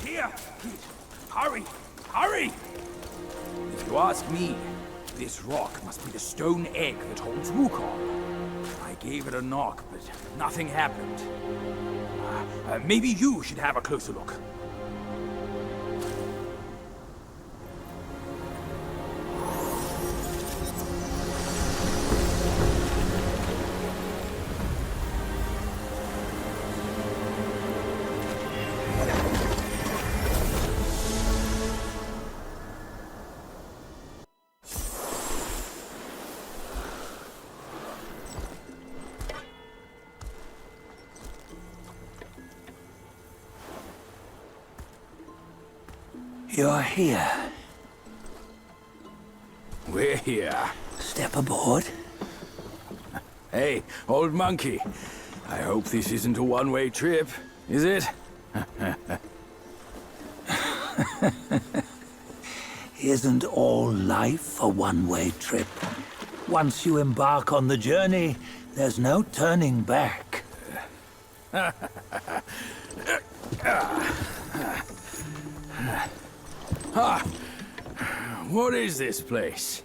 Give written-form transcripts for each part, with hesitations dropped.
here! Hurry! Hurry! If you ask me, this rock must be the stone egg that holds Wukong. I gave it a knock, but nothing happened. Maybe you should have a closer look. You're here. We're here. Step aboard. Hey, old monkey. I hope this isn't a one-way trip, is it? Isn't all life a one-way trip? Once you embark on the journey, there's no turning back. What is this place?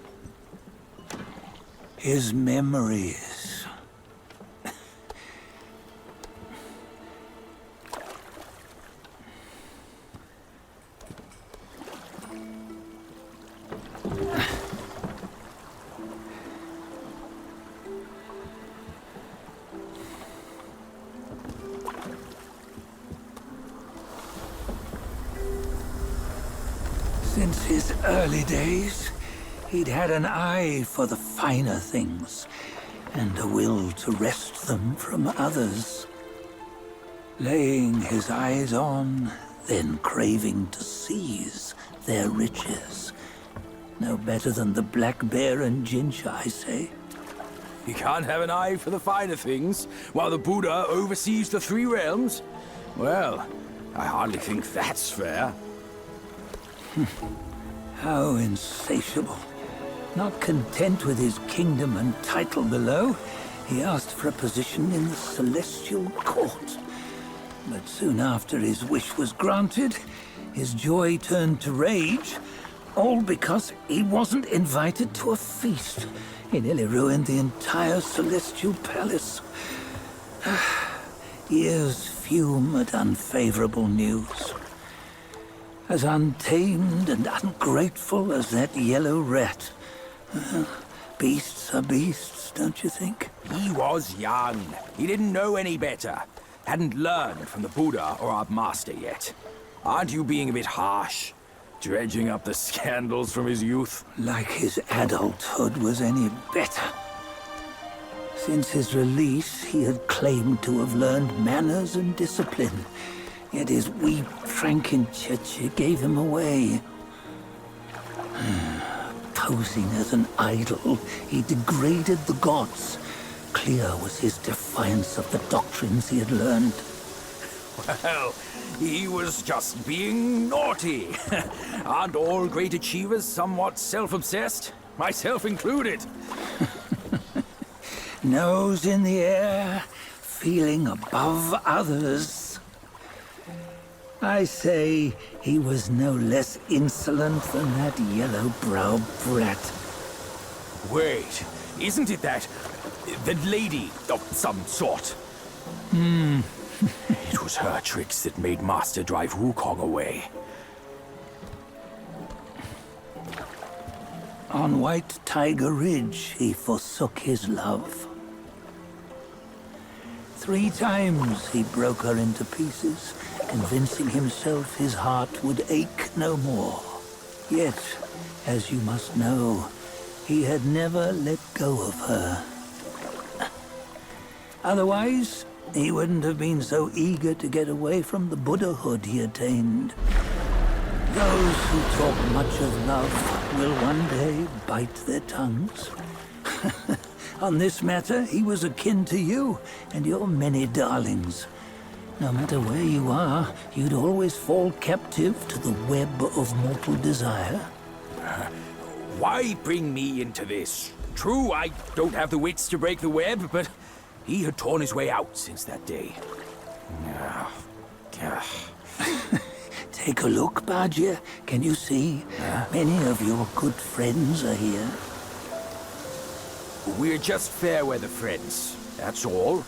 His memories. Since his early days, he'd had an eye for the finer things, and a will to wrest them from others. Laying his eyes on, then craving to seize their riches. No better than the black bear and Jinja, I say. You can't have an eye for the finer things, while the Buddha oversees the three realms? Well, I hardly think that's fair. How insatiable. Not content with his kingdom and title below, he asked for a position in the celestial court. But soon after his wish was granted, his joy turned to rage, all because he wasn't invited to a feast. He nearly ruined the entire celestial palace. Ears fume at unfavorable news. As untamed and ungrateful as that yellow rat. Beasts are beasts, don't you think? He was young. He didn't know any better. Hadn't learned from the Buddha or our master yet. Aren't you being a bit harsh? Dredging up the scandals from his youth? Like his adulthood was any better. Since his release, he had claimed to have learned manners and discipline. Yet his weak Frankenchurch gave him away. Posing as an idol, he degraded the gods. Clear was his defiance of the doctrines he had learned. Well, he was just being naughty. Aren't all great achievers somewhat self-obsessed? Myself included. Nose in the air, feeling above others. I say he was no less insolent than that yellow-browed brat. Wait, isn't it that lady of some sort? It was her tricks that made Master drive Wukong away. On White Tiger Ridge, he forsook his love. 3 times he broke her into pieces, convincing himself his heart would ache no more. Yet, as you must know, he had never let go of her. Otherwise, he wouldn't have been so eager to get away from the Buddhahood he attained. Those who talk much of love will one day bite their tongues. On this matter, he was akin to you and your many darlings. No matter where you are, you'd always fall captive to the web of mortal desire. Why bring me into this? True, I don't have the wits to break the web, but he had torn his way out since that day. Take a look, Badger. Can you see? Many of your good friends are here. We're just fair weather friends, that's all.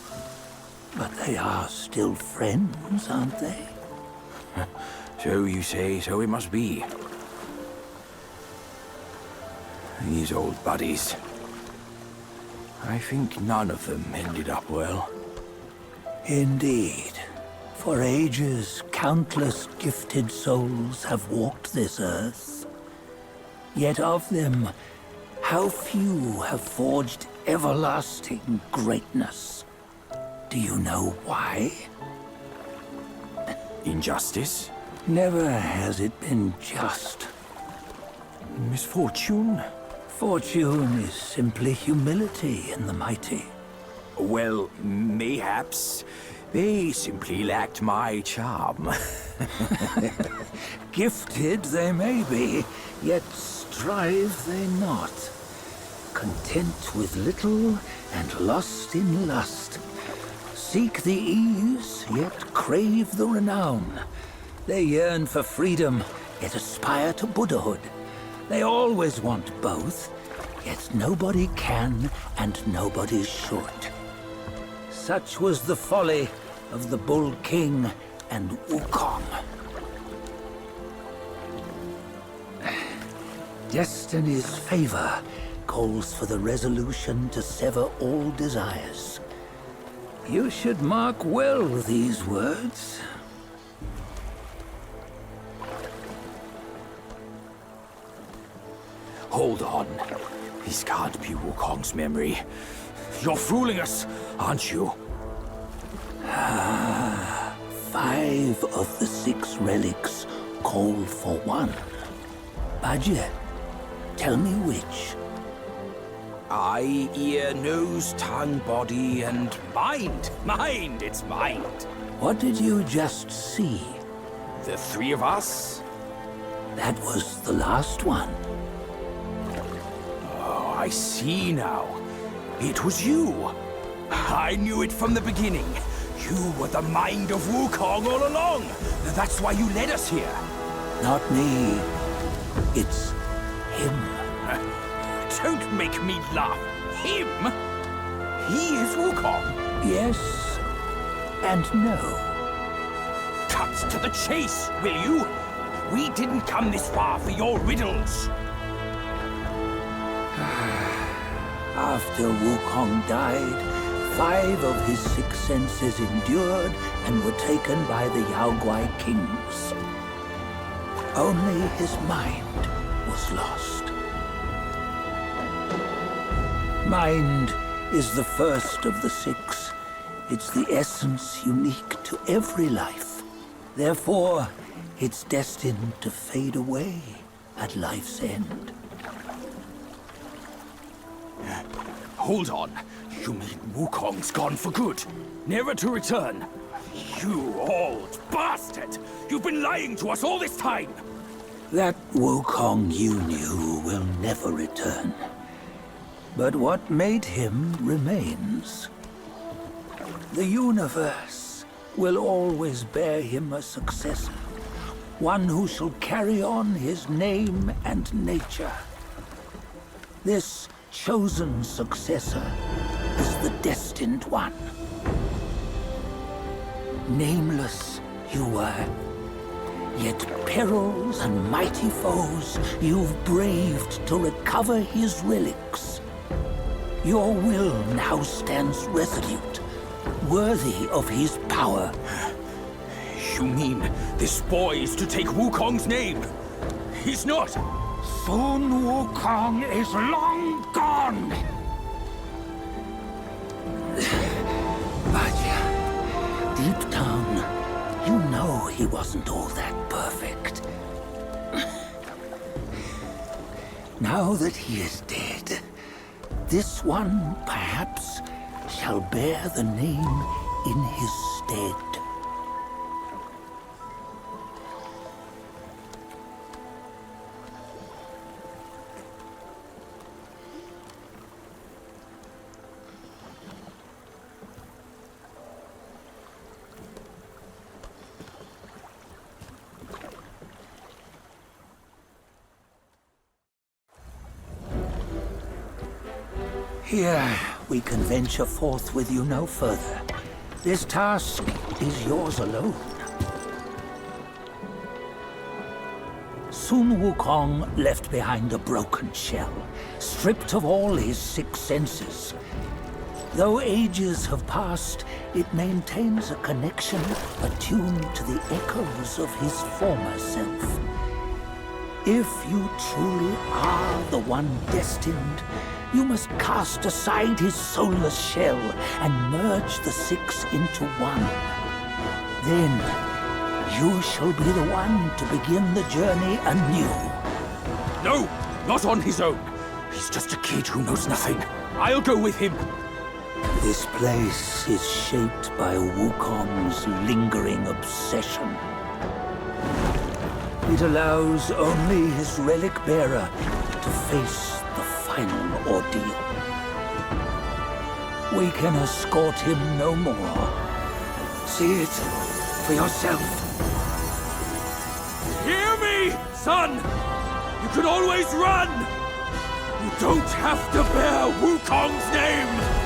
But they are still friends, aren't they? So you say, so it must be. These old buddies. I think none of them ended up well. Indeed. For ages, countless gifted souls have walked this earth. Yet of them, how few have forged everlasting greatness? Do you know why? Injustice? Never has it been just. Misfortune? Fortune is simply humility in the mighty. Well, mayhaps. They simply lacked my charm. Gifted they may be, yet strive they not. Content with little and lost in lust. Seek the ease, yet crave the renown. They yearn for freedom, yet aspire to Buddhahood. They always want both, yet nobody can and nobody should. Such was the folly of the Bull King and Wukong. Destiny's favor calls for the resolution to sever all desires. You should mark well these words. Hold on. This can't be Wukong's memory. You're fooling us, aren't you? 5 of the 6 relics call for one. Badger, tell me which. Eye, ear, nose, tongue, body, and mind. Mind, it's mind. What did you just see? The 3 of us? That was the last one. Oh, I see now. It was you. I knew it from the beginning. You were the mind of Wukong all along. That's why you led us here. Not me. It's him. Don't make me laugh. Him? He is Wukong. Yes and no. Cut to the chase, will you? We didn't come this far for your riddles. After Wukong died, 5 of his 6 senses endured and were taken by the Yaoguai kings. Only his mind was lost. Mind is the first of the 6. It's the essence unique to every life. Therefore, it's destined to fade away at life's end. Hold on. You mean Wukong's gone for good? Never to return? You old bastard! You've been lying to us all this time! That Wukong you knew will never return. But what made him remains. The universe will always bear him a successor. One who shall carry on his name and nature. This chosen successor is the destined one. Nameless you were, yet perils and mighty foes you've braved to recover his relics. Your will now stands resolute, worthy of his power. You mean this boy is to take Wukong's name? He's not! Sun Wukong is long gone! Badger, deep down, you know he wasn't all that perfect. Now that he is dead, this one, perhaps, shall bear the name in his stead. Here, we can venture forth with you no further. This task is yours alone. Soon Wukong left behind a broken shell, stripped of all his 6 senses. Though ages have passed, it maintains a connection attuned to the echoes of his former self. If you truly are the one destined, you must cast aside his soulless shell and merge the 6 into one. Then, you shall be the one to begin the journey anew. No, not on his own. He's just a kid who knows nothing. I'll go with him. This place is shaped by Wukong's lingering obsession. It allows only his relic bearer to face the final ordeal. We can escort him no more. See it for yourself. Hear me, son! You can always run! You don't have to bear Wukong's name!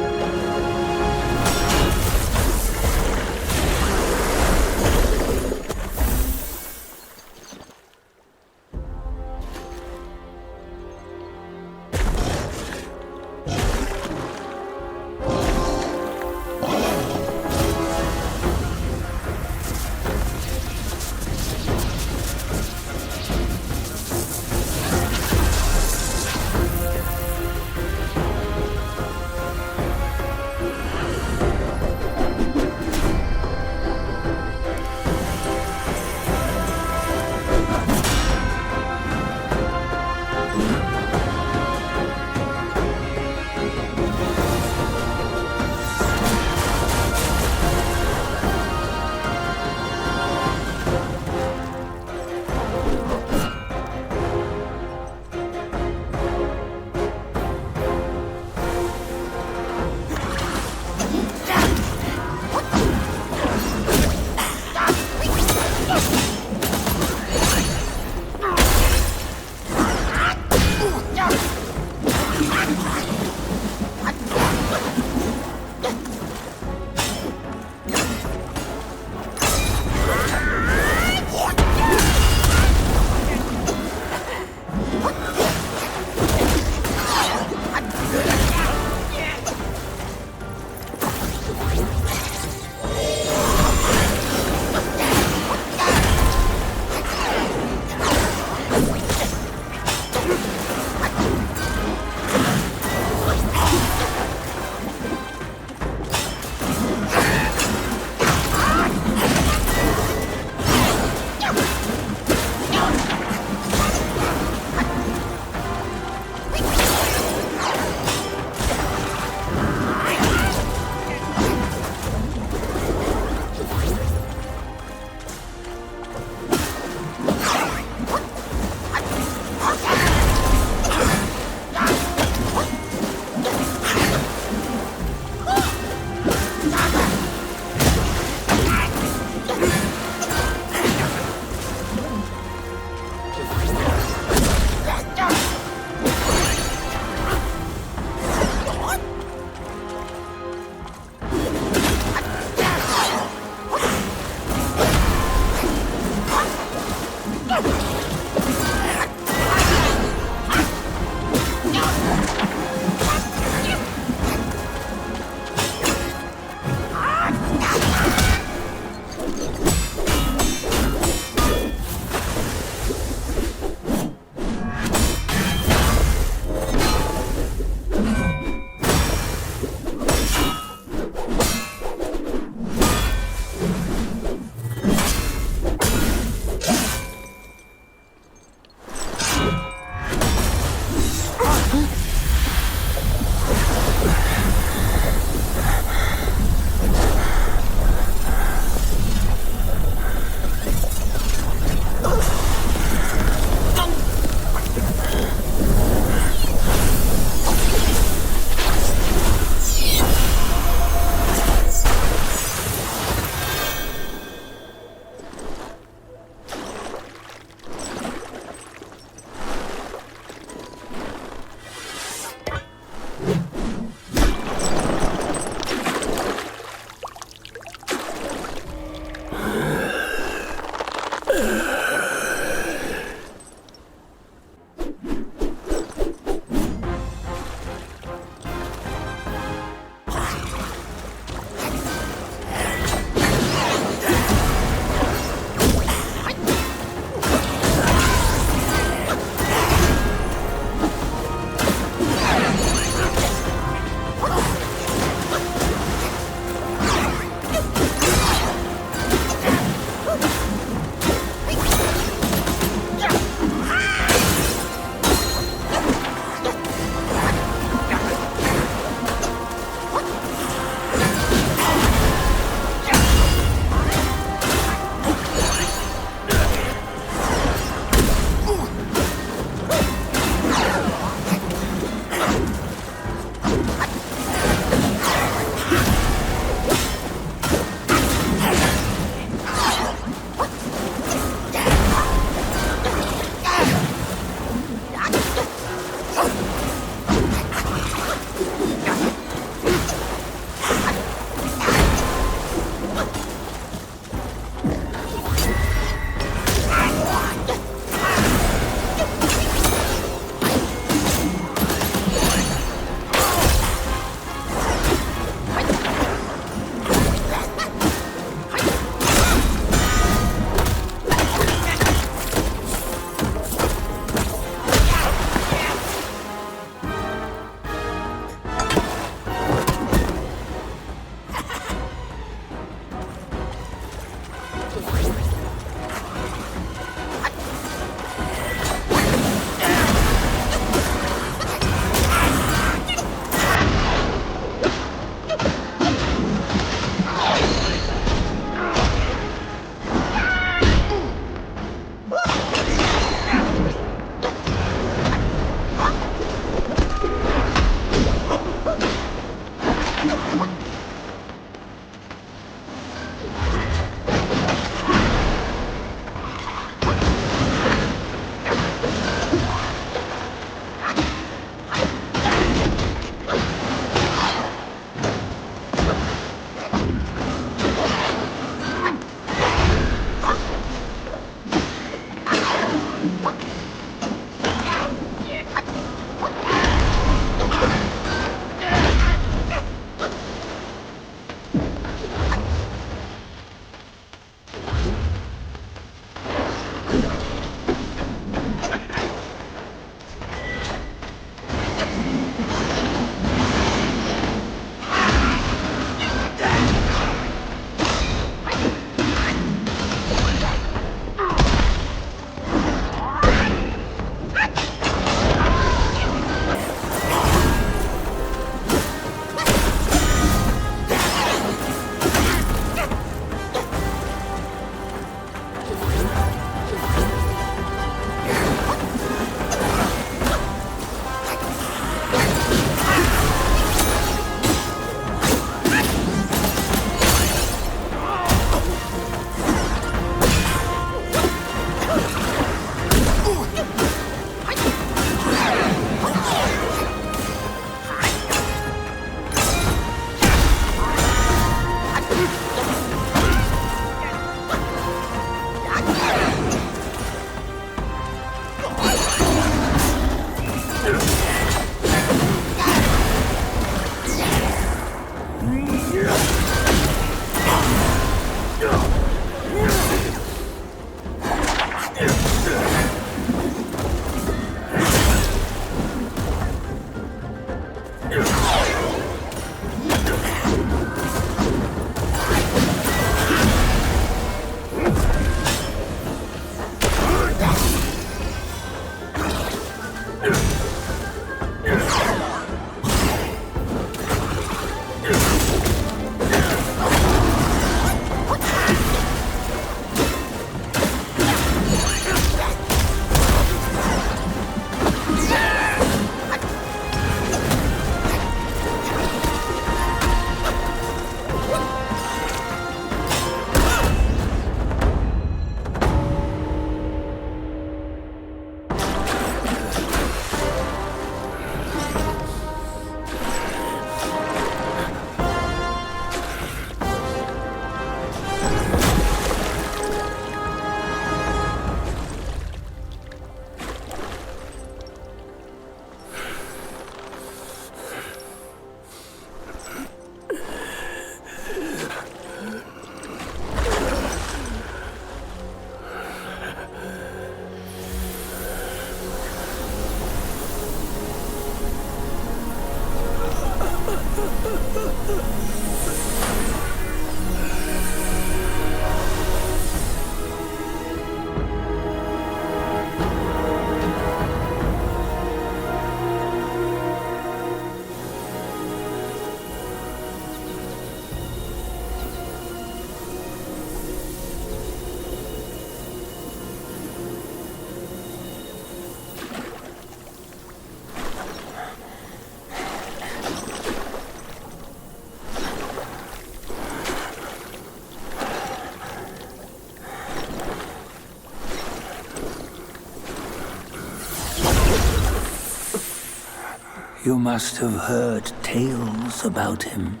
You must have heard tales about him.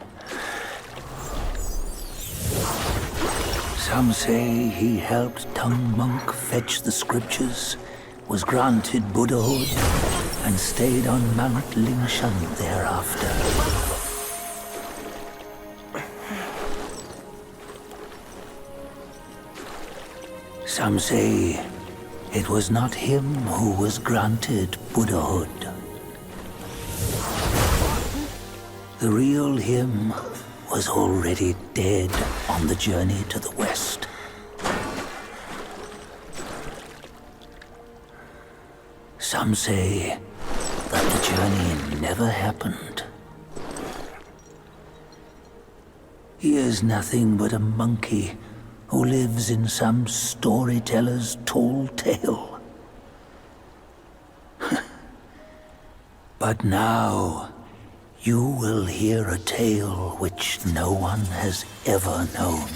Some say he helped Tung Monk fetch the scriptures, was granted Buddhahood, and stayed on Mount Lingshan thereafter. Some say it was not him who was granted Buddhahood. The real him was already dead on the journey to the west. Some say that the journey never happened. He is nothing but a monkey who lives in some storyteller's tall tale. But now, you will hear a tale which no one has ever known.